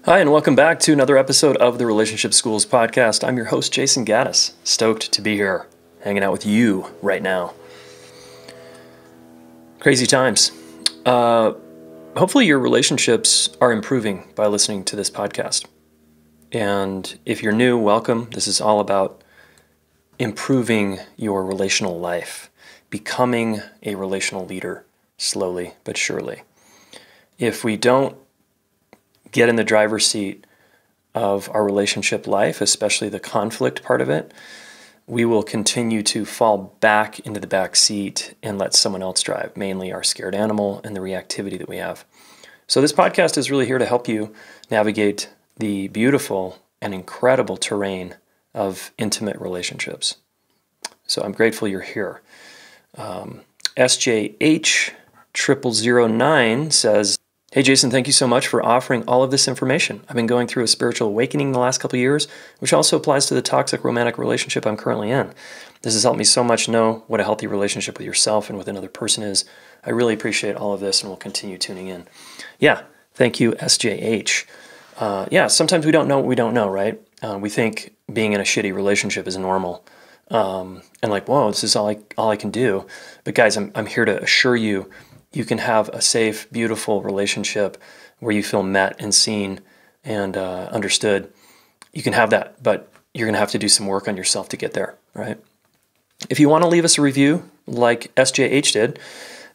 Hi, and welcome back to another episode of the Relationship Schools podcast. I'm your host, Jason Gaddis. Stoked to be here, hanging out with you right now. Crazy times. Hopefully your relationships are improving by listening to this podcast. And if you're new, welcome. This is all about improving your relational life, becoming a relational leader slowly but surely. If we don't get in the driver's seat of our relationship life, especially the conflict part of it, we will continue to fall back into the back seat and let someone else drive, mainly our scared animal and the reactivity that we have. So this podcast is really here to help you navigate the beautiful and incredible terrain of intimate relationships. So I'm grateful you're here. SJH 0009 says, "Hey Jason, thank you so much for offering all of this information. I've been going through a spiritual awakening the last couple of years, which also applies to the toxic romantic relationship I'm currently in. This has helped me so much know what a healthy relationship with yourself and with another person is. I really appreciate all of this and will continue tuning in." Yeah, thank you, SJH. Sometimes we don't know what we don't know, right? We think being in a shitty relationship is normal. And like, whoa, this is all I can do. But guys, I'm here to assure you, you can have a safe, beautiful relationship where you feel met and seen and understood. You can have that, but you're going to have to do some work on yourself to get there, right? If you want to leave us a review like SJH did,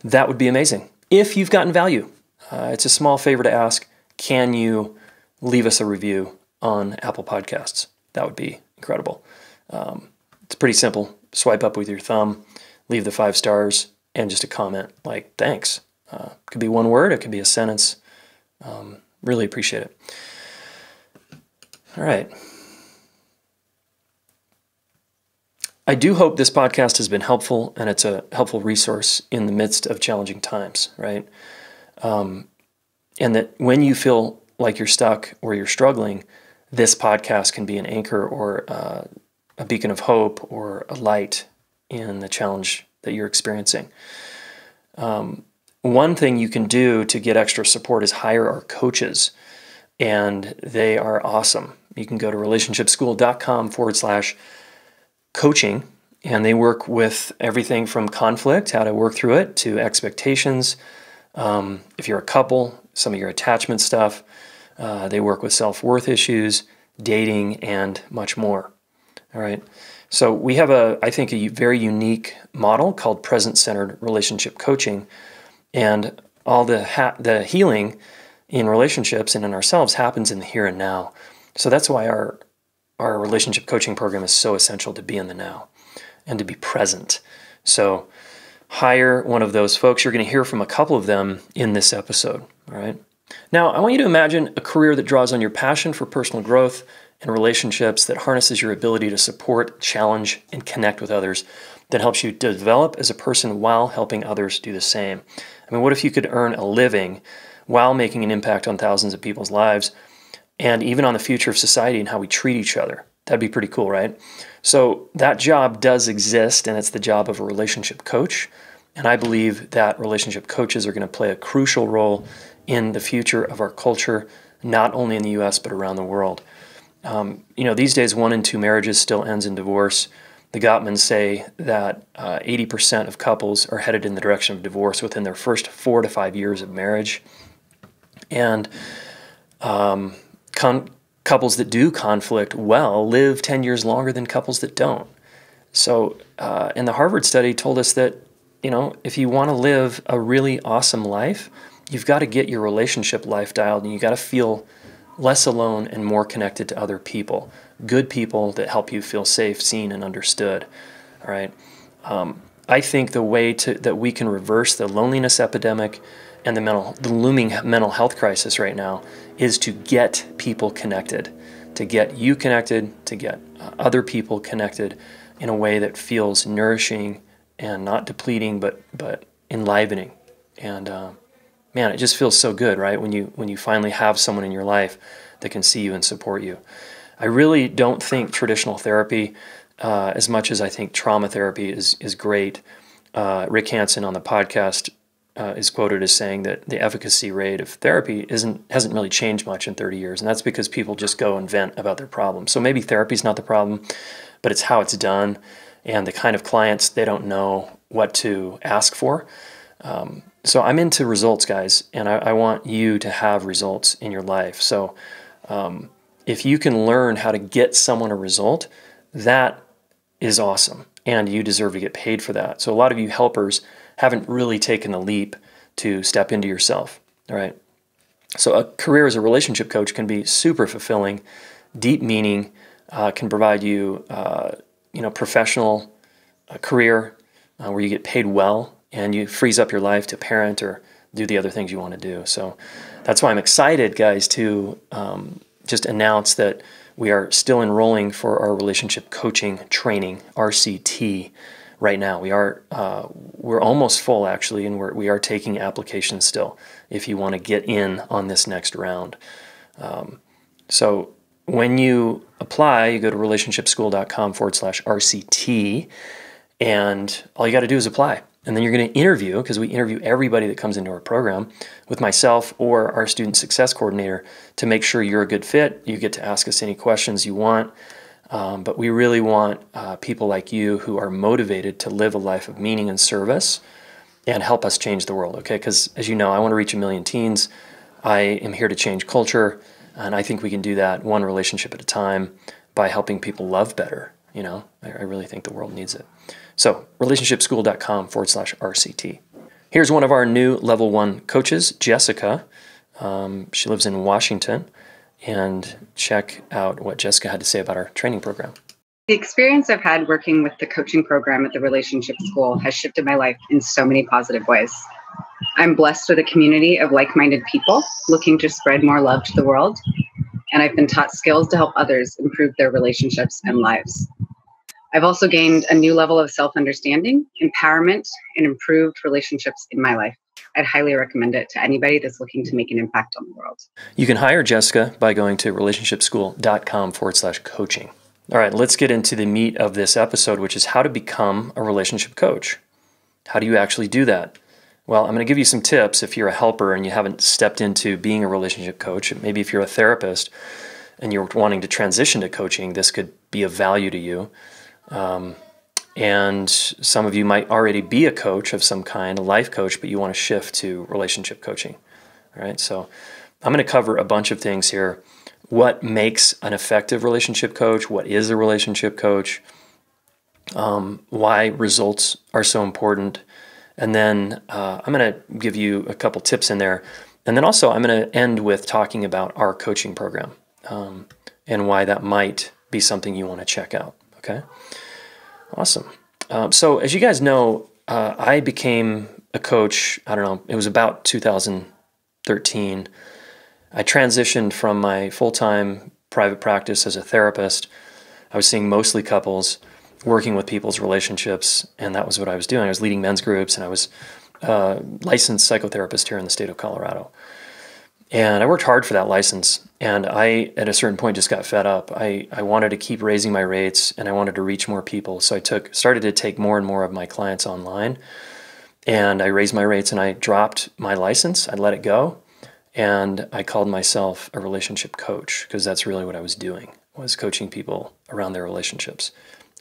that would be amazing. If you've gotten value, it's a small favor to ask. Can you leave us a review on Apple Podcasts? That would be incredible. It's pretty simple. Swipe up with your thumb, leave the 5 stars, and just a comment like, thanks. It could be one word, it could be a sentence. Really appreciate it. All right. I do hope this podcast has been helpful, and it's a helpful resource in the midst of challenging times, right? And that when you feel like you're stuck or you're struggling, this podcast can be an anchor or a beacon of hope or a light in the challenge that you're experiencing. One thing you can do to get extra support is hire our coaches, and they are awesome. You can go to relationshipschool.com/coaching, and they work with everything from conflict, how to work through it, to expectations. If you're a couple, some of your attachment stuff. They work with self-worth issues, dating, and much more. All right. So we have I think a very unique model called present-centered relationship coaching, and all the healing in relationships and in ourselves happens in the here and now. So that's why our relationship coaching program is so essential, to be in the now and to be present. So hire one of those folks. You're going to hear from a couple of them in this episode. All right. Now, I want you to imagine a career that draws on your passion for personal growth and relationships, that harnesses your ability to support, challenge, and connect with others, that helps you develop as a person while helping others do the same. I mean, what if you could earn a living while making an impact on thousands of people's lives and even on the future of society and how we treat each other? That'd be pretty cool, right? So that job does exist, and it's the job of a relationship coach. And I believe that relationship coaches are going to play a crucial role in the future of our culture, not only in the U.S., but around the world. These days, 1 in 2 marriages still ends in divorce. The Gottmans say that 80% of couples are headed in the direction of divorce within their first 4 to 5 years of marriage. And couples that do conflict well live 10 years longer than couples that don't. So, and the Harvard study told us that, if you want to live a really awesome life, you've got to get your relationship life dialed, and you got to feel less alone and more connected to other people, good people that help you feel safe, seen, and understood. All right. I think the way that we can reverse the loneliness epidemic and the looming mental health crisis right now is to get people connected, to get you connected, to get other people connected in a way that feels nourishing and not depleting, but enlivening. And man, it just feels so good, right? When you finally have someone in your life that can see you and support you. I really don't think traditional therapy, as much as I think trauma therapy is great. Rick Hansen on the podcast is quoted as saying that the efficacy rate of therapy hasn't really changed much in 30 years, and that's because people just go and vent about their problems. So maybe therapy's not the problem, but it's how it's done, and the kind of clients, they don't know what to ask for. So I'm into results, guys, and I want you to have results in your life. So if you can learn how to get someone a result, that is awesome, and you deserve to get paid for that. So a lot of you helpers haven't really taken the leap to step into yourself, all right? So a career as a relationship coach can be super fulfilling, deep meaning, can provide you, professional career where you get paid well, and you frees up your life to parent or do the other things you want to do. So that's why I'm excited, guys, to just announce that we are still enrolling for our relationship coaching training, RCT, right now. We're almost full, actually, and we are taking applications still if you want to get in on this next round. So when you apply, you go to relationshipschool.com/RCT, and all you got to do is apply. And then you're going to interview, because we interview everybody that comes into our program, with myself or our student success coordinator to make sure you're a good fit. You get to ask us any questions you want. But we really want people like you who are motivated to live a life of meaning and service and help us change the world, okay? Because as you know, I want to reach 1 million teens. I am here to change culture, and I think we can do that one relationship at a time by helping people love better. I really think the world needs it. So relationshipschool.com/RCT. Here's one of our new level 1 coaches, Jessica. She lives in Washington. And check out what Jessica had to say about our training program. The experience I've had working with the coaching program at the Relationship School has shifted my life in so many positive ways. I'm blessed with a community of like-minded people looking to spread more love to the world, and I've been taught skills to help others improve their relationships and lives. I've also gained a new level of self-understanding, empowerment, and improved relationships in my life. I'd highly recommend it to anybody that's looking to make an impact on the world. You can hire Jessica by going to relationshipschool.com/coaching. All right, let's get into the meat of this episode, which is how to become a relationship coach. How do you actually do that? Well, I'm going to give you some tips if you're a helper and you haven't stepped into being a relationship coach. Maybe if you're a therapist and you're wanting to transition to coaching, this could be of value to you. And some of you might already be a coach of some kind, a life coach, but you want to shift to relationship coaching. All right, so I'm going to cover a bunch of things here. What makes an effective relationship coach? What is a relationship coach? Why results are so important. And then I'm going to give you a couple tips in there. And then also I'm going to end with talking about our coaching program and why that might be something you want to check out. Okay? Awesome. So as you guys know, I became a coach, I don't know, it was about 2013. I transitioned from my full-time private practice as a therapist. I was seeing mostly couples, working with people's relationships, and that was what I was doing. I was leading men's groups, and I was a licensed psychotherapist here in the state of Colorado. And I worked hard for that license, and I, at a certain point, just got fed up. I wanted to keep raising my rates, and I wanted to reach more people. So I started to take more and more of my clients online, and I raised my rates, and I dropped my license. I let it go, and I called myself a relationship coach, because that's really what I was doing, was coaching people around their relationships,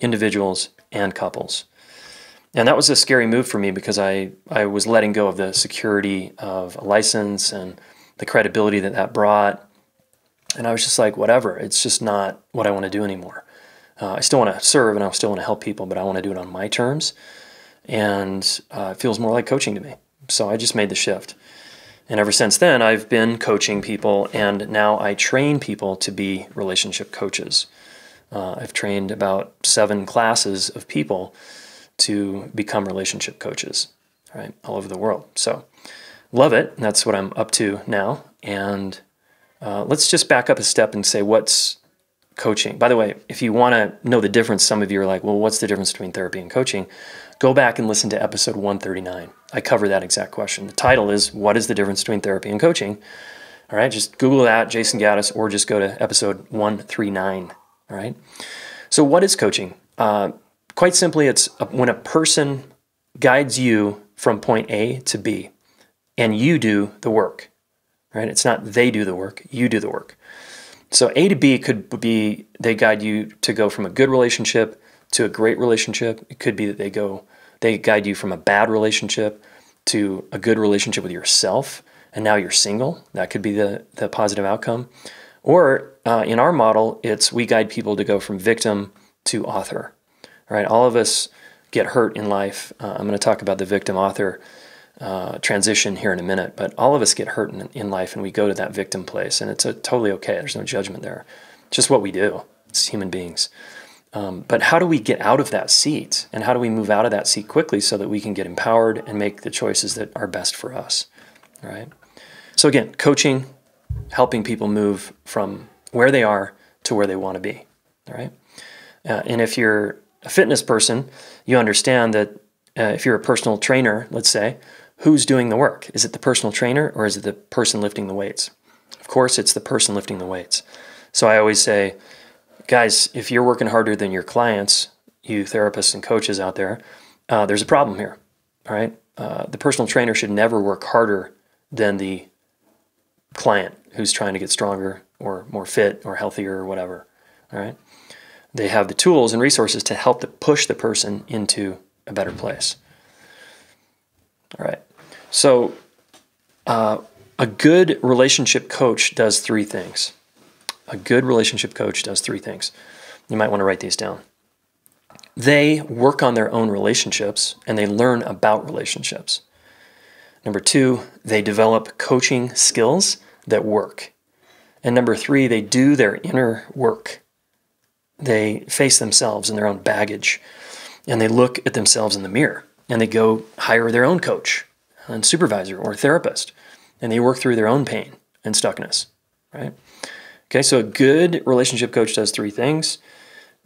individuals and couples. And that was a scary move for me, because I was letting go of the security of a license and the credibility that brought. And I was just like, whatever, it's just not what I want to do anymore. I still want to serve and I still want to help people, but I want to do it on my terms. And it feels more like coaching to me. So I just made the shift. And ever since then, I've been coaching people, and now I train people to be relationship coaches. I've trained about 7 classes of people to become relationship coaches, right, all over the world. So love it. That's what I'm up to now. And let's just back up a step and say, what's coaching? By the way, if you want to know the difference, some of you are like, well, what's the difference between therapy and coaching? Go back and listen to episode 139. I cover that exact question. The title is, what is the difference between therapy and coaching? All right, just Google that, Jason Gaddis, or just go to episode 139. All right. So what is coaching? Quite simply, it's when a person guides you from point A to B. and you do the work, right? It's not they do the work, you do the work. So A to B could be they guide you to go from a good relationship to a great relationship. It could be that they guide you from a bad relationship to a good relationship with yourself, and now you're single. That could be the positive outcome. Or in our model, it's we guide people to go from victim to author, right? All of us get hurt in life. I'm going to talk about the victim-author transition here in a minute, but all of us get hurt in life, and we go to that victim place, and it's totally okay. There's no judgment there. It's just what we do. It's human beings. But how do we get out of that seat, and how do we move out of that seat quickly so that we can get empowered and make the choices that are best for us, right? So again, coaching, helping people move from where they are to where they want to be, all right? And if you're a fitness person, you understand that if you're a personal trainer, let's say, who's doing the work? Is it the personal trainer or is it the person lifting the weights? Of course, it's the person lifting the weights. So I always say, guys, if you're working harder than your clients, you therapists and coaches out there, there's a problem here, all right? The personal trainer should never work harder than the client who's trying to get stronger or more fit or healthier or whatever, all right? They have the tools and resources to help to push the person into a better place. All right. So a good relationship coach does three things. A good relationship coach does three things. You might want to write these down. They work on their own relationships and they learn about relationships. Number two, they develop coaching skills that work. And number three, they do their inner work. They face themselves and their own baggage, and they look at themselves in the mirror, and they go hire their own coach and supervisor or therapist, and they work through their own pain and stuckness, right? Okay, so a good relationship coach does three things.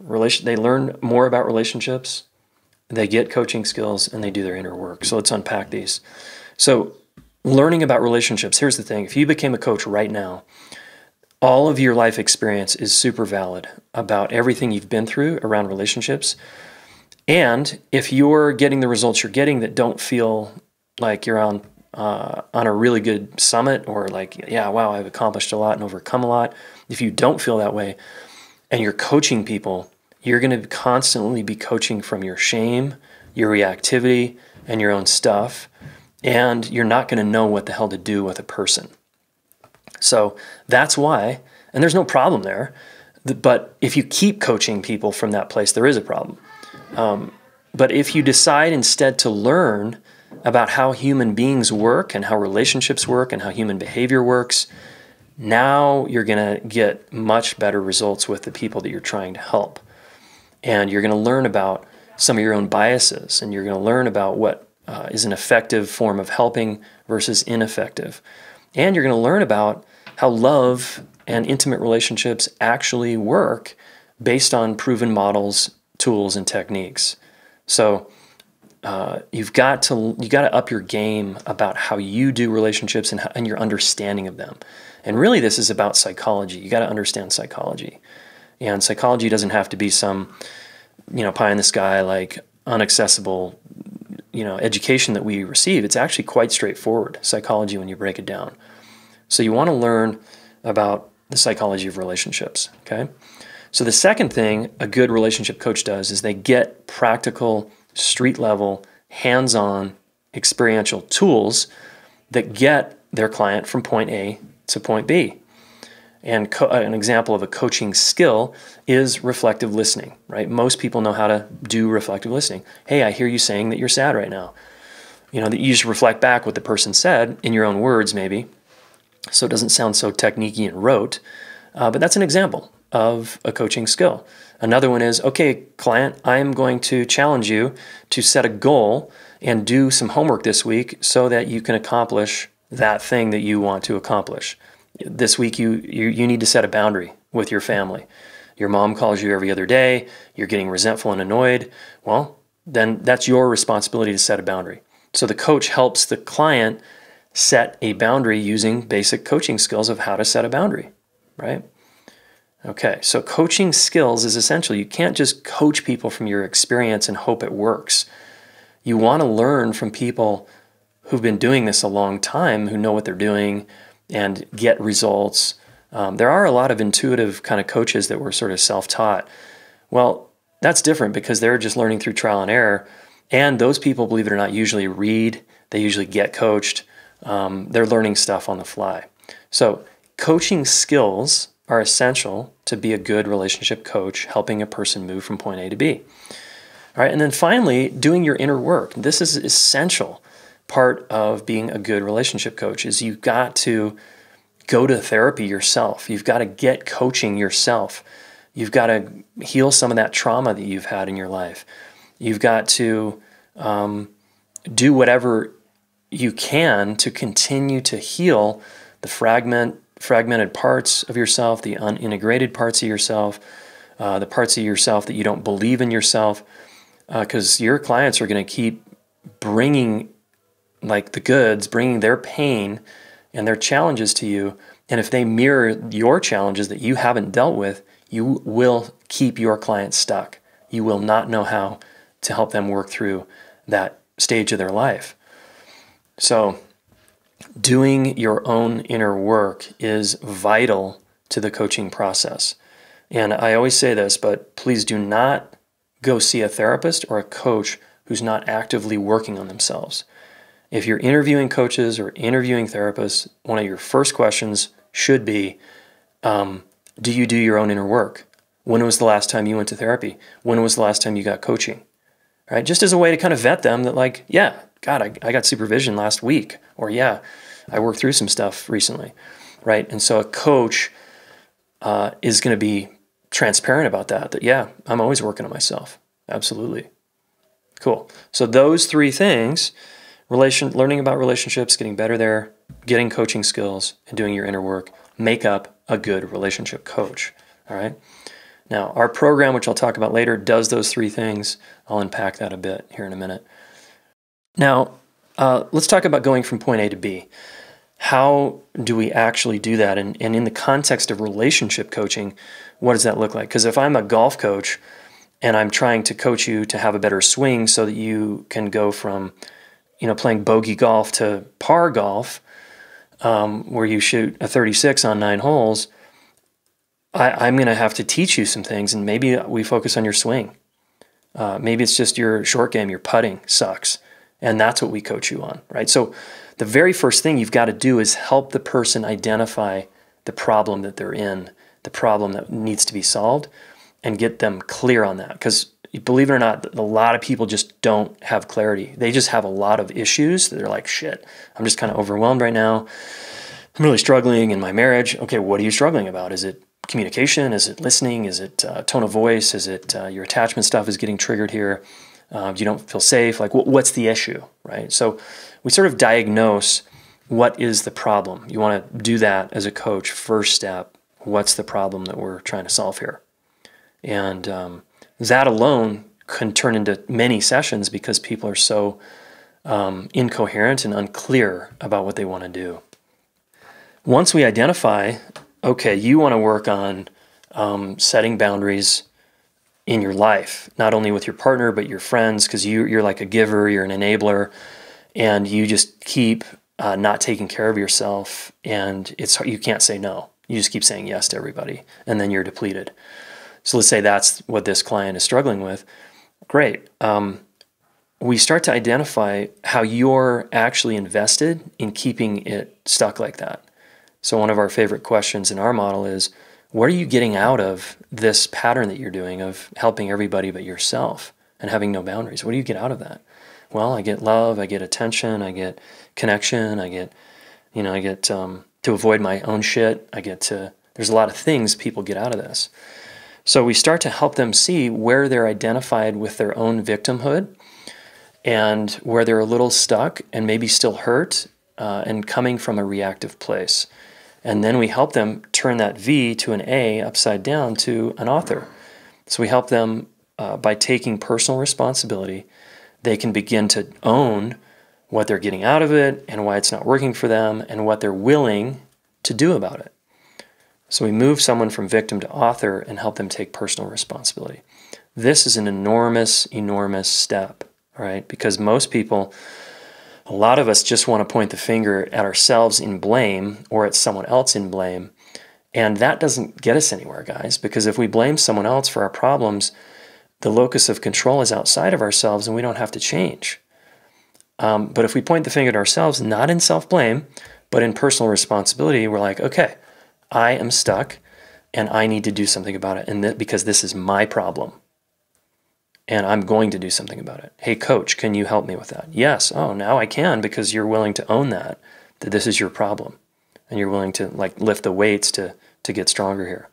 They learn more about relationships, they get coaching skills, and they do their inner work. So let's unpack these. So learning about relationships, here's the thing. If you became a coach right now, all of your life experience is super valid about everything you've been through around relationships. And if you're getting the results you're getting that don't feel like you're on a really good summit or like, yeah, wow, I've accomplished a lot and overcome a lot. If you don't feel that way and you're coaching people, you're going to constantly be coaching from your shame, your reactivity, and your own stuff. And you're not going to know what the hell to do with a person. So that's why, and there's no problem there, but if you keep coaching people from that place, there is a problem. But if you decide instead to learn about how human beings work and how relationships work and how human behavior works, now you're going to get much better results with the people that you're trying to help. And you're going to learn about some of your own biases, and you're going to learn about what is an effective form of helping versus ineffective. And you're going to learn about how love and intimate relationships actually work based on proven models, tools, and techniques. So you got to up your game about how you do relationships and your understanding of them. And really, this is about psychology. You got to understand psychology, and psychology doesn't have to be some pie in the sky like inaccessible education that we receive. It's actually quite straightforward psychology when you break it down. So you want to learn about the psychology of relationships, okay? So the second thing a good relationship coach does is they get practical, street-level, hands-on, experiential tools that get their client from point A to point B. And an example of a coaching skill is reflective listening, right? Most people know how to do reflective listening. Hey, I hear you saying that you're sad right now. That you just reflect back what the person said in your own words maybe, so it doesn't sound so techniquey and rote, but that's an example of a coaching skill. Another one is, okay, client, I'm going to challenge you to set a goal and do some homework this week so that you can accomplish that thing that you want to accomplish. This week, you need to set a boundary with your family. Your mom calls you every other day. You're getting resentful and annoyed. Well, then that's your responsibility to set a boundary. So the coach helps the client set a boundary using basic coaching skills of how to set a boundary, right? Okay, so coaching skills is essential. You can't just coach people from your experience and hope it works. You want to learn from people who've been doing this a long time, who know what they're doing and get results. There are a lot of intuitive kind of coaches that were sort of self-taught. Well, that's different because they're just learning through trial and error. And those people, believe it or not, usually read. They usually get coached. They're learning stuff on the fly. So coaching skills are essential to be a good relationship coach, helping a person move from point A to B. All right, and then finally, doing your inner work. This is essential part of being a good relationship coach is you've got to go to therapy yourself. You've got to get coaching yourself. You've got to heal some of that trauma that you've had in your life. You've got to do whatever you can to continue to heal the fragmented parts of yourself, the unintegrated parts of yourself, the parts of yourself that you don't believe in yourself, because your clients are going to keep bringing like the goods, bringing their pain and their challenges to you. And if they mirror your challenges that you haven't dealt with, you will keep your clients stuck. You will not know how to help them work through that stage of their life. So doing your own inner work is vital to the coaching process. And I always say this, but please do not go see a therapist or a coach who's not actively working on themselves. If you're interviewing coaches or interviewing therapists, one of your first questions should be, do you do your own inner work? When was the last time you went to therapy? When was the last time you got coaching? Right? Just as a way to kind of vet them that like, yeah, God, I got supervision last week, or yeah, I worked through some stuff recently, right? And so a coach is going to be transparent about that yeah, I'm always working on myself. Absolutely. Cool. So those three things, learning about relationships, getting better there, getting coaching skills, and doing your inner work, make up a good relationship coach. All right. Now, our program, which I'll talk about later, does those three things. I'll unpack that a bit here in a minute. Now, let's talk about going from point A to B. How do we actually do that? And in the context of relationship coaching, what does that look like? Because if I'm a golf coach and I'm trying to coach you to have a better swing so that you can go from, playing bogey golf to par golf, where you shoot a 36 on 9 holes, I'm going to have to teach you some things, and maybe we focus on your swing. Maybe it's just your short game, your putting sucks, and that's what we coach you on, right? So the very first thing you've got to do is help the person identify the problem that they're in, the problem that needs to be solved, and get them clear on that. Because believe it or not, a lot of people just don't have clarity. They just have a lot of issues. They're like, shit, I'm just kind of overwhelmed right now. I'm really struggling in my marriage. Okay, what are you struggling about? Is it communication? Is it listening? Is it tone of voice? Is it your attachment stuff is getting triggered here? You don't feel safe? Like, what's the issue, right? So we sort of diagnose what is the problem. You want to do that as a coach. First step, what's the problem that we're trying to solve here? And that alone can turn into many sessions because people are so incoherent and unclear about what they want to do. Once we identify, okay, you want to work on setting boundaries in your life, not only with your partner, but your friends, because you're like a giver, you're an enabler, and you just keep not taking care of yourself, and you can't say no. You just keep saying yes to everybody, and then you're depleted. So let's say that's what this client is struggling with. Great. We start to identify how you're actually invested in keeping it stuck like that. So one of our favorite questions in our model is, what are you getting out of this pattern that you're doing of helping everybody but yourself and having no boundaries? What do you get out of that? Well, I get love, I get attention, I get connection, I get to avoid my own shit. There's a lot of things people get out of this. So we start to help them see where they're identified with their own victimhood and where they're a little stuck and maybe still hurt and coming from a reactive place. And then we help them turn that V to an A upside down to an author. So we help them by taking personal responsibility. They can begin to own what they're getting out of it and why it's not working for them and what they're willing to do about it. So we move someone from victim to author and help them take personal responsibility. This is an enormous, enormous step, all right? Because most people A lot of us just want to point the finger at ourselves in blame or at someone else in blame. And that doesn't get us anywhere, guys, because if we blame someone else for our problems, the locus of control is outside of ourselves and we don't have to change. But if we point the finger at ourselves, not in self-blame, but in personal responsibility, we're like, okay, I am stuck and I need to do something about it. And because this is my problem. And I'm going to do something about it. Hey, coach, can you help me with that? Yes. Oh, now I can because you're willing to own that this is your problem. And you're willing to like lift the weights to get stronger here.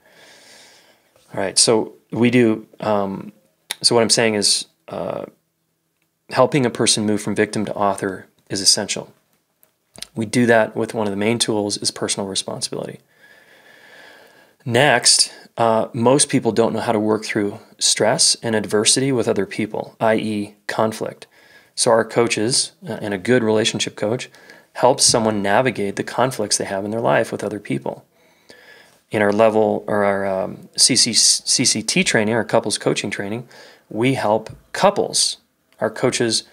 All right. So we do, so what I'm saying is helping a person move from victim to author is essential. We do that with one of the main tools is personal responsibility. Next, most people don't know how to work through stress and adversity with other people, i.e. conflict. So our coaches and a good relationship coach helps someone navigate the conflicts they have in their life with other people. In our level or our CCT training, our couples coaching training, we help couples. Our coaches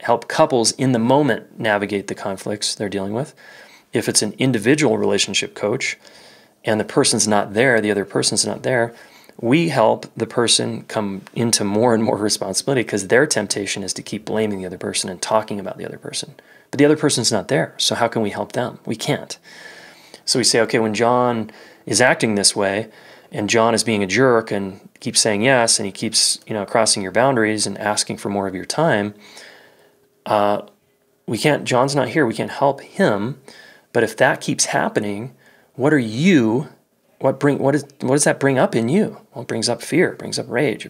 help couples in the moment navigate the conflicts they're dealing with. If it's an individual relationship coach and the person's not there, the other person's not there, we help the person come into more and more responsibility because their temptation is to keep blaming the other person and talking about the other person. But the other person's not there, so how can we help them? We can't. So we say, okay, when John is acting this way and John is being a jerk and keeps saying yes and he keeps crossing your boundaries and asking for more of your time, we can't, John's not here, we can't help him. But if that keeps happening, what does that bring up in you? Well, it brings up fear, it brings up rage,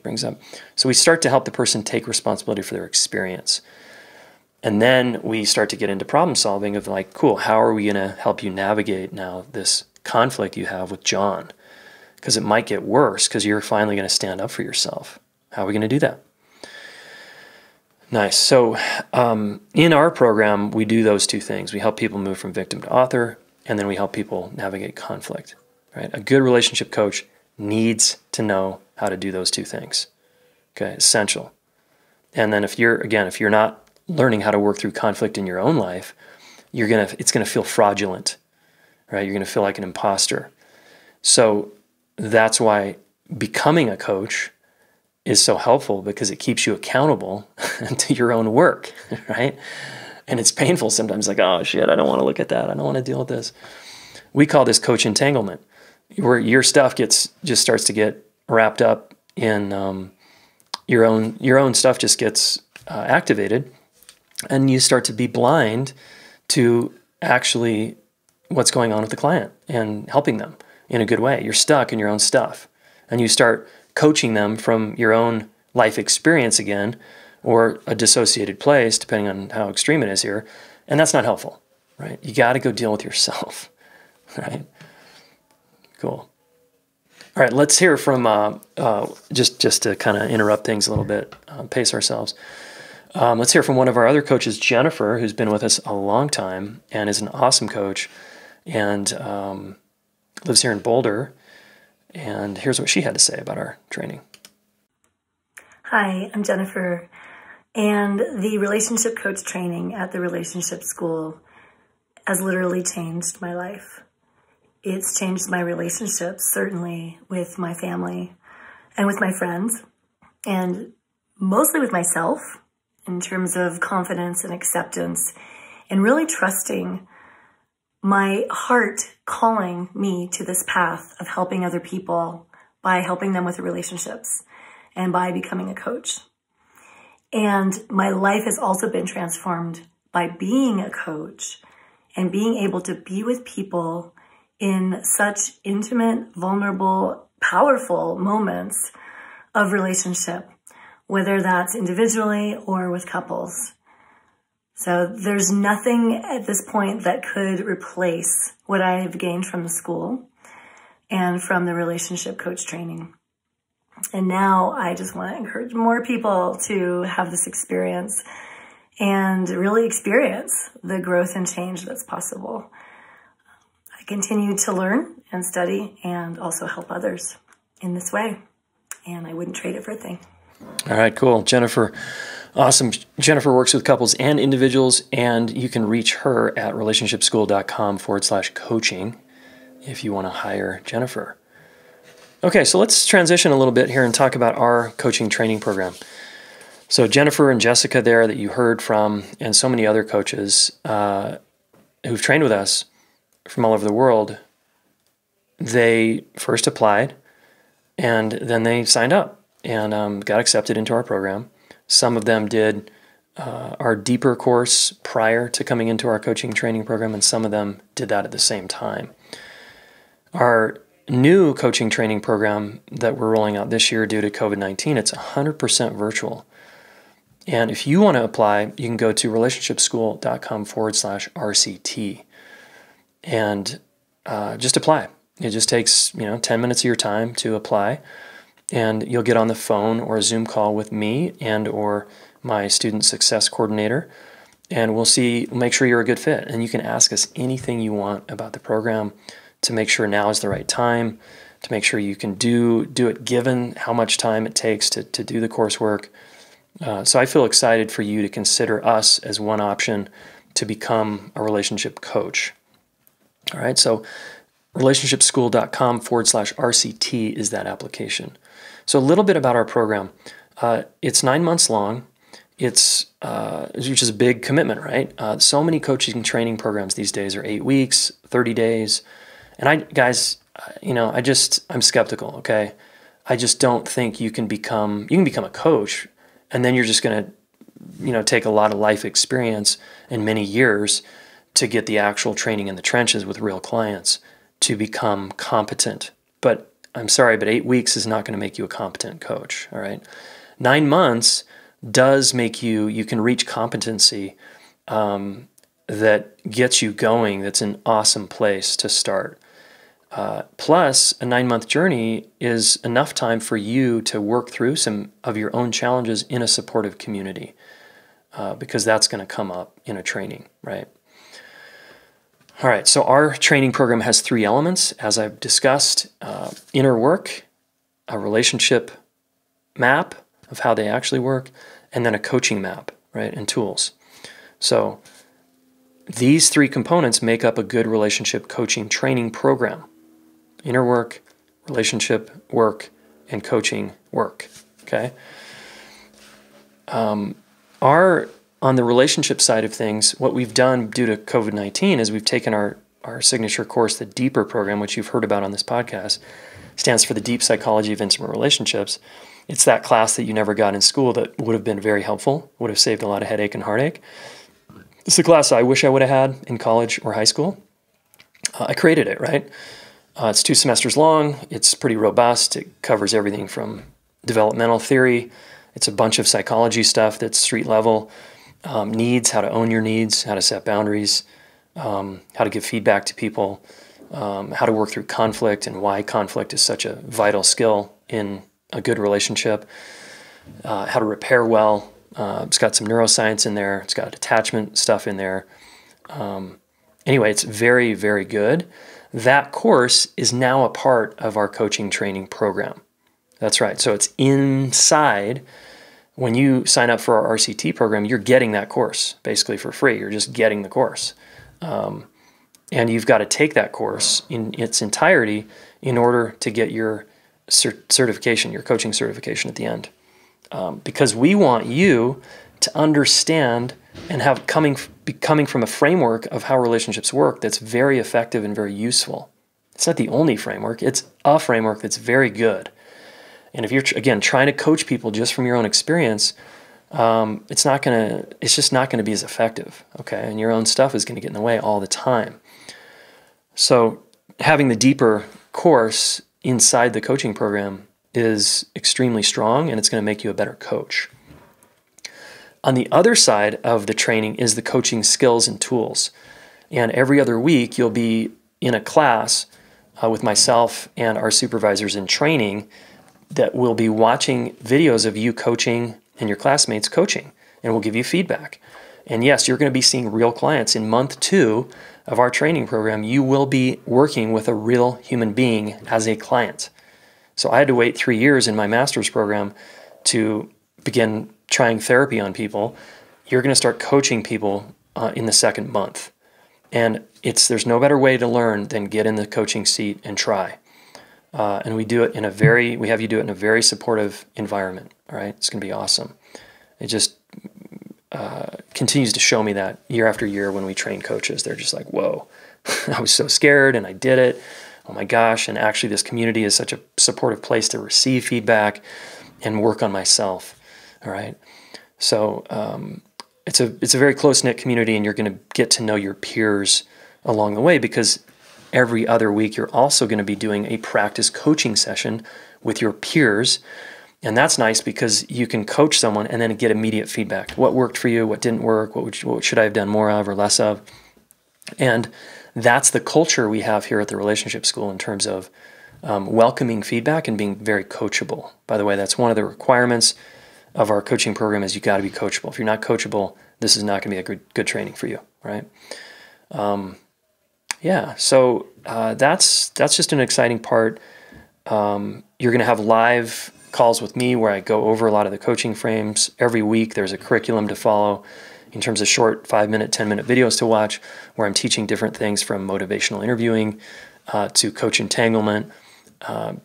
so we start to help the person take responsibility for their experience. And then we start to get into problem solving of like, cool, how are we going to help you navigate now this conflict you have with John? Because it might get worse because you're finally going to stand up for yourself. How are we going to do that? Nice. So in our program, we do those two things. We help people move from victim to author, and then we help people navigate conflict. Right? A good relationship coach needs to know how to do those two things. Okay, essential. And then if you're not learning how to work through conflict in your own life, it's gonna feel fraudulent, right? You're gonna feel like an imposter. So that's why becoming a coach is so helpful, because it keeps you accountable to your own work, right? And it's painful sometimes, like, oh shit, I don't want to look at that. I don't want to deal with this. We call this coach entanglement, where your stuff just starts to get wrapped up in your own stuff just gets activated, and you start to be blind to actually what's going on with the client and helping them in a good way. You're stuck in your own stuff, and you start coaching them from your own life experience again, or a dissociated place, depending on how extreme it is here, and that's not helpful, right? You got to go deal with yourself, right? Cool. All right, let's hear from, just to kind of interrupt things a little bit, pace ourselves. Let's hear from one of our other coaches, Jennifer, who's been with us a long time and is an awesome coach and lives here in Boulder. And here's what she had to say about our training. Hi, I'm Jennifer, and the relationship coach training at the relationship school has literally changed my life. It's changed my relationships, certainly with my family and with my friends, and mostly with myself in terms of confidence and acceptance, and really trusting my heart calling me to this path of helping other people by helping them with the relationships and by becoming a coach. And my life has also been transformed by being a coach and being able to be with people in such intimate, vulnerable, powerful moments of relationship, whether that's individually or with couples. So there's nothing at this point that could replace what I have gained from the school and from the relationship coach training. And now I just want to encourage more people to have this experience and really experience the growth and change that's possible. I continue to learn and study and also help others in this way, and I wouldn't trade it for a thing. All right, cool. Jennifer, awesome. Jennifer works with couples and individuals, and you can reach her at relationshipschool.com/coaching if you want to hire Jennifer. Okay, so let's transition a little bit here and talk about our coaching training program. So Jennifer and Jessica there that you heard from, and so many other coaches who've trained with us from all over the world, they first applied and then they signed up and got accepted into our program. Some of them did our deeper course prior to coming into our coaching training program, and some of them did that at the same time. Our new coaching training program that we're rolling out this year due to COVID-19, it's 100% virtual. And if you want to apply, you can go to relationshipschool.com/RCT and just apply. It just takes 10 minutes of your time to apply, and you'll get on the phone or a Zoom call with me and or my student success coordinator, and we'll make sure you're a good fit. And you can ask us anything you want about the program to make sure now is the right time, to make sure you can do it given how much time it takes to do the coursework. So I feel excited for you to consider us as one option to become a relationship coach. All right, so relationshipschool.com/RCT is that application. So a little bit about our program. It's 9 months long. Which is a big commitment, right? So many coaching training programs these days are 8 weeks, 30 days. And I'm skeptical, okay? I just don't think you can become a coach and then you're just going to, take a lot of life experience and many years to get the actual training in the trenches with real clients to become competent. But I'm sorry, but 8 weeks is not going to make you a competent coach, all right? 9 months does make you can reach competency that gets you going. That's an awesome place to start. Plus, a 9-month journey is enough time for you to work through some of your own challenges in a supportive community, because that's going to come up in a training, right? All right, so our training program has 3 elements, as I've discussed: inner work, a relationship map of how they actually work, and then a coaching map, right, and tools. So these 3 components make up a good relationship coaching training program: inner work, relationship work, and coaching work, okay? On the relationship side of things, what we've done due to COVID-19 is we've taken our signature course, the Deeper program, which you've heard about on this podcast, stands for the Deep Psychology of Intimate Relationships. It's that class that you never got in school that would have been very helpful, would have saved a lot of headache and heartache. It's the class I wish I would have had in college or high school. I created it, right? It's 2 semesters long. It's pretty robust. It covers everything from developmental theory. It's a bunch of psychology stuff that's street level. Needs, how to own your needs, how to set boundaries, how to give feedback to people, how to work through conflict and why conflict is such a vital skill in a good relationship, how to repair well. It's got some neuroscience in there. It's got attachment stuff in there. Anyway, it's very, very good. That course is now a part of our coaching training program. That's right. So it's inside. When you sign up for our RCT program, you're getting that course basically for free. You're just getting the course. And you've got to take that course in its entirety in order to get your certification, your coaching certification at the end. Because we want you to understand and have coming from a framework of how relationships work that's very effective and very useful. It's not the only framework. It's a framework that's very good. And if you're, again, trying to coach people just from your own experience, it's just not going to be as effective, okay? And your own stuff is going to get in the way all the time. So having the Deeper course inside the coaching program is extremely strong, and it's going to make you a better coach. On the other side of the training is the coaching skills and tools. And every other week, you'll be in a class with myself and our supervisors in training that will be watching videos of you coaching and your classmates coaching, and we'll give you feedback. And yes, you're going to be seeing real clients. In month 2 of our training program, you will be working with a real human being as a client. So I had to wait 3 years in my master's program to begin trying therapy on people, you're going to start coaching people in the second month. And there's no better way to learn than get in the coaching seat and try. And we do it we have you do it in a very supportive environment. All right. It's going to be awesome. It just continues to show me that year after year when we train coaches, they're just like, whoa, I was so scared and I did it. Oh my gosh. And actually this community is such a supportive place to receive feedback and work on myself. All right. So it's a very close-knit community, and you're going to get to know your peers along the way, because every other week you're also going to be doing a practice coaching session with your peers. And that's nice because you can coach someone and then get immediate feedback. What worked for you? What didn't work? What should I have done more of or less of? And that's the culture we have here at the Relationship School in terms of welcoming feedback and being very coachable. By the way, that's one of the requirements of our coaching program is you got to be coachable. If you're not coachable, this is not going to be a good training for you, right? So that's just an exciting part. You're going to have live calls with me where I go over a lot of the coaching frames. Every week there's a curriculum to follow in terms of short 5-minute, 10-minute videos to watch, where I'm teaching different things from motivational interviewing to coach entanglement,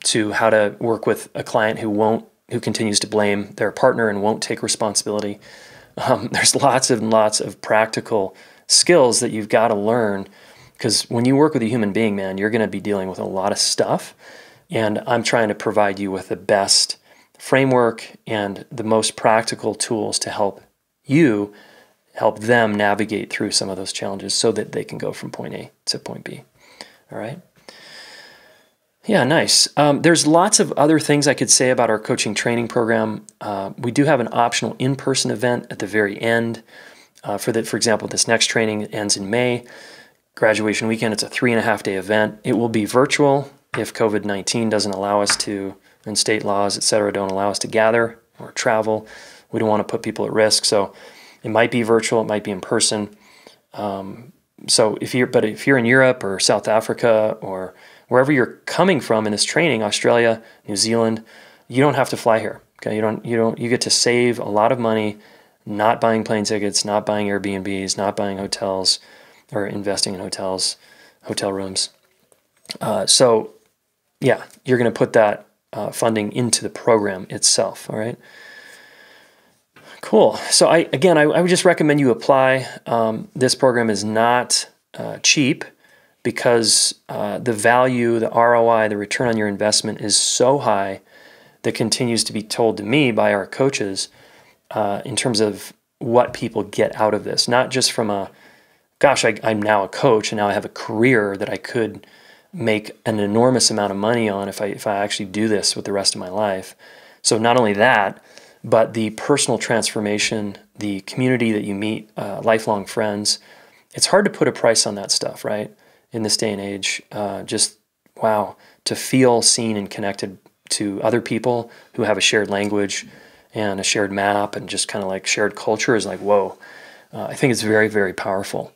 to how to work with a client who continues to blame their partner and won't take responsibility. There's lots and lots of practical skills that you've got to learn, because when you work with a human being, man, you're going to be dealing with a lot of stuff. And I'm trying to provide you with the best framework and the most practical tools to help them navigate through some of those challenges so that they can go from point A to point B. All right. Yeah, nice. There's lots of other things I could say about our coaching training program. We do have an optional in-person event at the very end. For example, this next training ends in May. Graduation weekend, it's a 3.5-day event. It will be virtual if COVID-19 doesn't allow us to, and state laws, et cetera, don't allow us to gather or travel. We don't want to put people at risk. So it might be virtual, it might be in person. So if you're in Europe or South Africa or wherever you're coming from in this training, Australia, New Zealand, you don't have to fly here. Okay, you get to save a lot of money not buying plane tickets, not buying Airbnbs, not buying hotels, or investing in hotels, hotel rooms. So yeah, you're going to put that funding into the program itself. All right. Cool. So I would just recommend you apply. This program is not cheap, because the value, the ROI, the return on your investment is so high that continues to be told to me by our coaches in terms of what people get out of this. Not just from I'm now a coach and now I have a career that I could make an enormous amount of money on if I actually do this with the rest of my life. So not only that, but the personal transformation, the community that you meet, lifelong friends. It's hard to put a price on that stuff, right? In this day and age, to feel seen and connected to other people who have a shared language and a shared map and just kind of like shared culture is like, whoa. I think it's very, very powerful.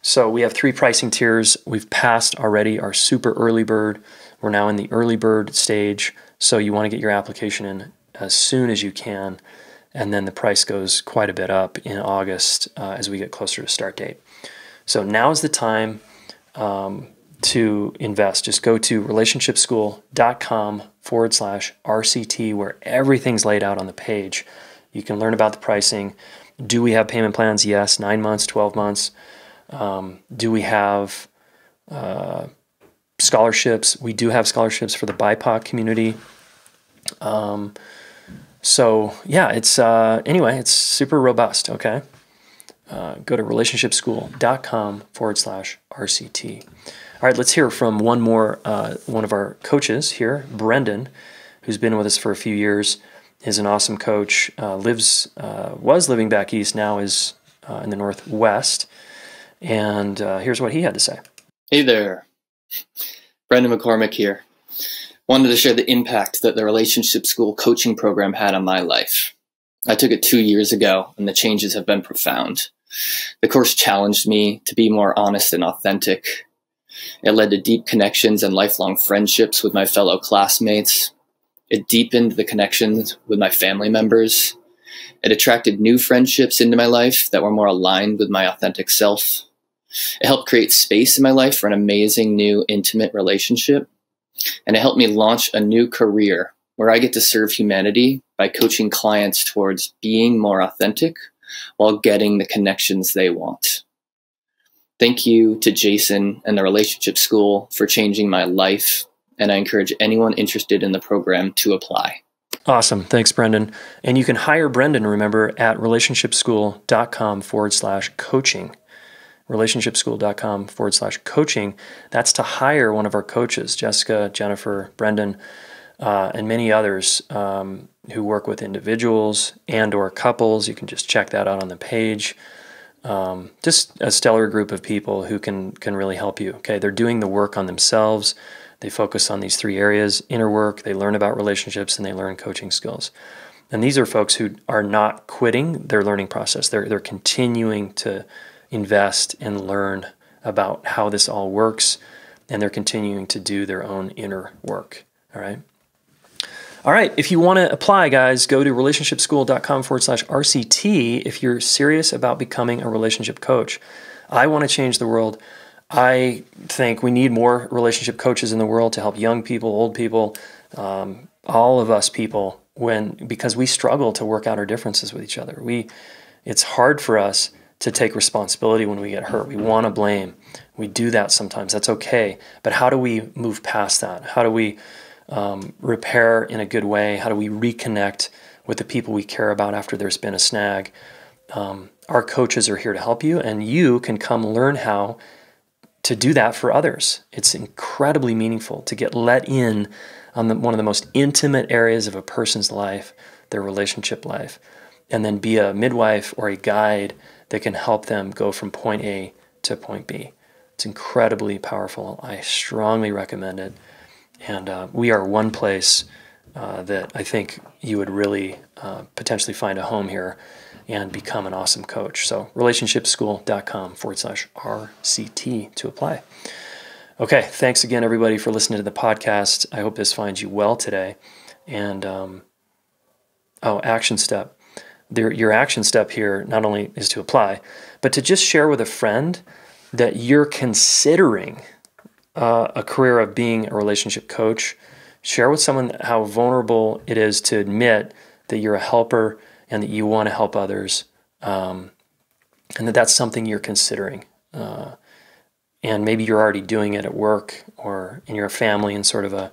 So we have 3 pricing tiers. We've passed already our super early bird. We're now in the early bird stage. So you want to get your application in as soon as you can. And then the price goes quite a bit up in August as we get closer to start date. So now is the time to invest. Just go to relationshipschool.com/RCT, where everything's laid out on the page. You can learn about the pricing. Do we have payment plans? Yes. 9 months, 12 months. Do we have scholarships? We do have scholarships for the BIPOC community. So yeah, it's it's super robust. Okay. Go to relationshipschool.com/RCT. All right, let's hear from one of our coaches here, Brendan, who's been with us for a few years, is an awesome coach, was living back east, now is in the Northwest. And here's what he had to say. Hey there, Brendan McCormick here. Wanted to share the impact that the Relationship School coaching program had on my life. I took it 2 years ago, and the changes have been profound. The course challenged me to be more honest and authentic. It led to deep connections and lifelong friendships with my fellow classmates. It deepened the connections with my family members. It attracted new friendships into my life that were more aligned with my authentic self. It helped create space in my life for an amazing new intimate relationship. And it helped me launch a new career where I get to serve humanity by coaching clients towards being more authentic while getting the connections they want. Thank you to Jason and the Relationship School for changing my life, and I encourage anyone interested in the program to apply. Awesome. Thanks, Brendan. And you can hire Brendan, remember, at relationshipschool.com/coaching. relationshipschool.com/coaching. That's to hire one of our coaches, Jessica, Jennifer, Brendan, and many others who work with individuals and or couples. You can just check that out on the page. Just a stellar group of people who can really help you. Okay, they're doing the work on themselves. They focus on these 3 areas: inner work, they learn about relationships, and they learn coaching skills. And these are folks who are not quitting their learning process. They're continuing to invest and learn about how this all works, and they're continuing to do their own inner work. All right. All right. If you want to apply, guys, go to relationshipschool.com/RCT if you're serious about becoming a relationship coach. I want to change the world. I think we need more relationship coaches in the world to help young people, old people, all of us people, because we struggle to work out our differences with each other. It's hard for us to take responsibility when we get hurt. We want to blame. We do that sometimes. That's okay. But how do we move past that? How do we repair in a good way? How do we reconnect with the people we care about after there's been a snag? Our coaches are here to help you, and you can come learn how to do that for others. It's incredibly meaningful to get let in on one of the most intimate areas of a person's life, their relationship life, and then be a midwife or a guide that can help them go from point A to point B. It's incredibly powerful. I strongly recommend it. And we are one place that I think you would really potentially find a home here and become an awesome coach. So relationshipschool.com/RCT to apply. Okay, thanks again, everybody, for listening to the podcast. I hope this finds you well today. And, action step. Your action step here not only is to apply, but to just share with a friend that you're considering a career of being a relationship coach. Share with someone how vulnerable it is to admit that you're a helper and that you want to help others, and that's something you're considering. And maybe you're already doing it at work or in your family in sort of a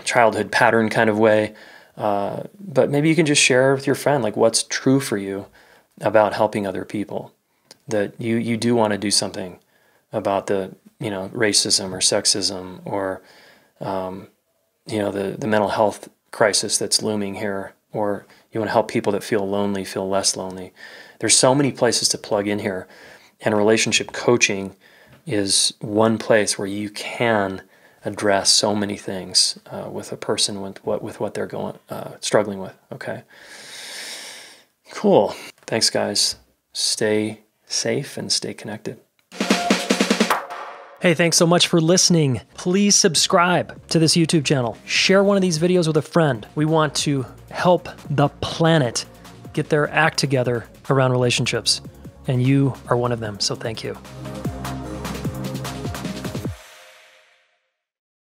childhood pattern kind of way. But maybe you can just share with your friend like what's true for you about helping other people, that you do want to do something about the racism or sexism or the mental health crisis that's looming here, or you want to help people that feel lonely feel less lonely. There's so many places to plug in here, and relationship coaching is one place where you can address so many things with a person with what they're struggling with. Okay, cool. Thanks, guys. Stay safe and stay connected. Hey, thanks so much for listening. Please subscribe to this YouTube channel. Share one of these videos with a friend. We want to help the planet get their act together around relationships, and you are one of them, so thank you.